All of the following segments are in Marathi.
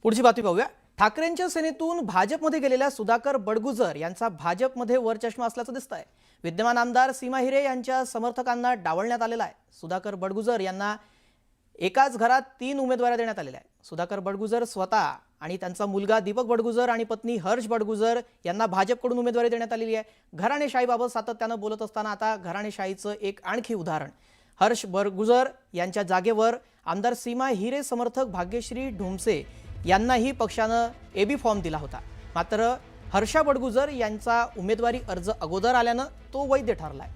पुढची बातमी पाहूया। ठाकरेंच्या सेनेतून भाजपमध्ये गेलेल्या सुधाकर बडगुजर यांचा भाजपमध्ये वरचष्मा असल्याचं दिसतंय। विद्यमान आमदार सीमा हिरे यांच्या समर्थकांना डावलण्यात आलेला आहे। सुधाकर बडगुजर यांना एकाच घरात 3 उमेदवारी देण्यात आलेल्या आहेत। सुधाकर बडगुजर स्वतः आणि त्यांचा मुलगा दीपक बडगुजर आणि पत्नी हर्ष बडगुजर यांना भाजपकडून उमेदवारी देण्यात आलेली आहे। घराणेशाहीबाबत सातत्यानं बोलत असताना आता घराणेशाहीचं एक आणखी उदाहरण। हर्ष बडगुजर यांच्या जागेवर आमदार सीमा हिरे समर्थक भाग्यश्री ढोमसे यांनाही पक्षानं एबी फॉर्म दिला होता। मात्र हर्षा बडगुजर यांचा उमेदवारी अर्ज अगोदर आल्यानं तो वैध ठरलाय।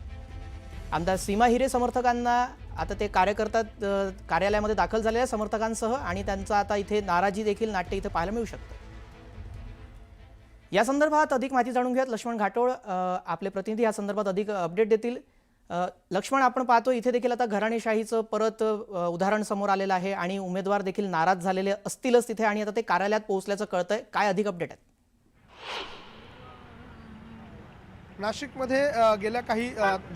आमदार सीमा हिरे समर्थकांना आता ते कार्यकर्ता कार्यालयामध्ये दाखल झालेल्या समर्थकांसह आणि त्यांचा आता इथे नाराजी देखील नाट्य इथे पाहायला मिळू शकतं। या संदर्भात अधिक माहिती जाणून घेऊयात। लक्ष्मण घाटोळ आपले प्रतिनिधी या संदर्भात अधिक अपडेट देतील। लक्ष्मण, आपण पाहतो इथे देखील आता घराणेशाहीचं परत उदाहरण समोर आलेलं आहे आणि उमेदवार देखील नाराज झालेले असतीलच तिथे आणि आता ते कार्यालयात पोहोचल्याचं कळतंय। काय अधिक अपडेट आहेत? नाशिकमध्ये गेल्या काही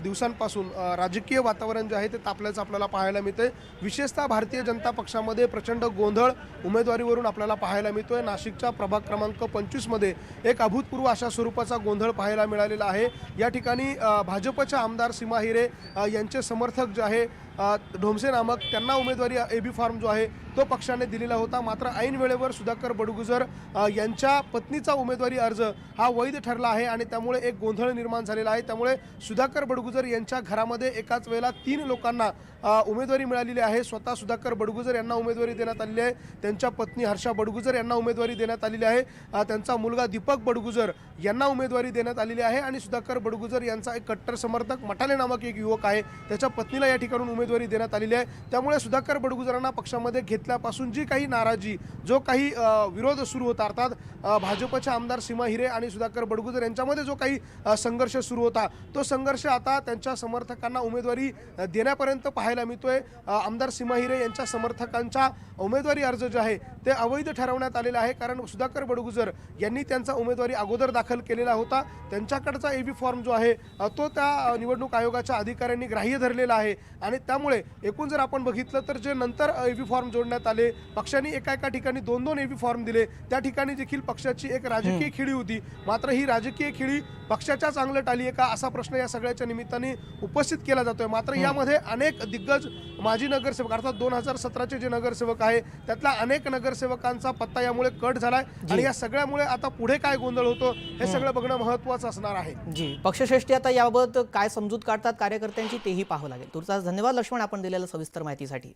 दिवसांपासून राजकीय वातावरण जे आहे ते तापल्याचं आपल्याला पाहायला मिळतंय। विशेषतः भारतीय जनता पक्षामध्ये प्रचंड गोंधळ उमेदवारीवरून आपल्याला पाहायला मिळतोय। नाशिकच्या प्रभाग क्रमांक 25 मध्ये एक अभूतपूर्व अशा स्वरूपाचा गोंधळ पाहायला मिळालेला आहे। या ठिकाणी भाजपच्या आमदार सीमा हिरे यांचे समर्थक जे आहे ढोमसे नामक त्यांना उमेदवारी एबी फॉर्म जो आहे तो पक्षाने दिलेला होता। मात्र ऐन वेळेवर सुधाकर बडगुजर यांच्या पत्नीचा उमेदवारी अर्ज हा वैध ठरला आहे आणि त्यामुळे एक गोंधळ निर्माण झालेला आहे। त्यामुळे सुधाकर बडगुजर यांच्या घरामध्ये एकाच वेळेला 3 लोकांना उमेदवारी मिळालेली आहे। स्वतः सुधाकर बडगुजर यांना उमेदवारी देण्यात आलेली आहे, त्यांच्या पत्नी हर्षा बडगुजर यांना उमेदवारी देण्यात आलेली आहे, त्यांचा मुलगा दीपक बडगुजर यांना उमेदवारी देण्यात आलेली आहे आणि सुधाकर बडगुजर यांचा एक कट्टर समर्थक मटाले नामक एक युवक आहे, त्याच्या पत्नीला या ठिकाणून उमेदवारी देण्यात आलेली आहे। त्यामुळे सुधाकर बडगुजरांना पक्षामध्ये घेतल्यापासून जी काही नाराजी, जो काही विरोध सुरू होता, अर्थात भाजपच्या आमदार सीमा हिरे आणि सुधाकर बडगुजर यांच्यामध्ये जो काही संघर्ष सुरू होता, तो संघर्ष आता त्यांच्या समर्थकांना उमेदवारी देण्यापर्यंत पाहायला मिळतोय। आमदार सीमा हिरे यांच्या समर्थकांचा उमेदवारी अर्ज जे आहे ते अवैध ठरवण्यात आलेला आहे, कारण सुधाकर बडगुजर यांनी त्यांचा उमेदवारी अगोदर दाखल केलेला होता। त्यांच्याकडचा एबी फॉर्म जो आहे तो त्या निवडणूक आयोगाच्या अधिकाऱ्यांनी ग्राह्य धरलेला आहे आणि त्यामुळे एकूण जर आपण बघितलं तर जे नंतर एबी फॉर्म जोडण्यात आले, पक्षाने एका ठिकाणी 2-2 एबी फॉर्म दिले, त्या ठिकाणी देखील पक्षाची एक राजकीय खेळी होती। मात्र ही राजकीय खेळी पक्षाच्या चांगलं टाली आहे का असा प्रश्न या सगळ्याच्या निमित्ताने उपस्थित केला जातोय। मात्र यामध्ये अनेक दिग्गज माजी नगरसेवक, अर्थात 2017चे जे नगरसेवक आहे त्यातल्या अनेक नगरसेवकांचा पत्ता यामुळे कट झालाय आणि या सगळ्यामुळे आता पुढे काय गोंधळ होतो हे सगळं बघणं महत्त्वाचं असणार आहे। जी, पक्षश्रेष्ठी आता याबाबत काय समजूत काढतात कार्यकर्त्यांची तेही पाहावं लागेल। तुर्तास धन्यवाद लक्ष्मण, आपण दिलेल्या सविस्तर माहितीसाठी।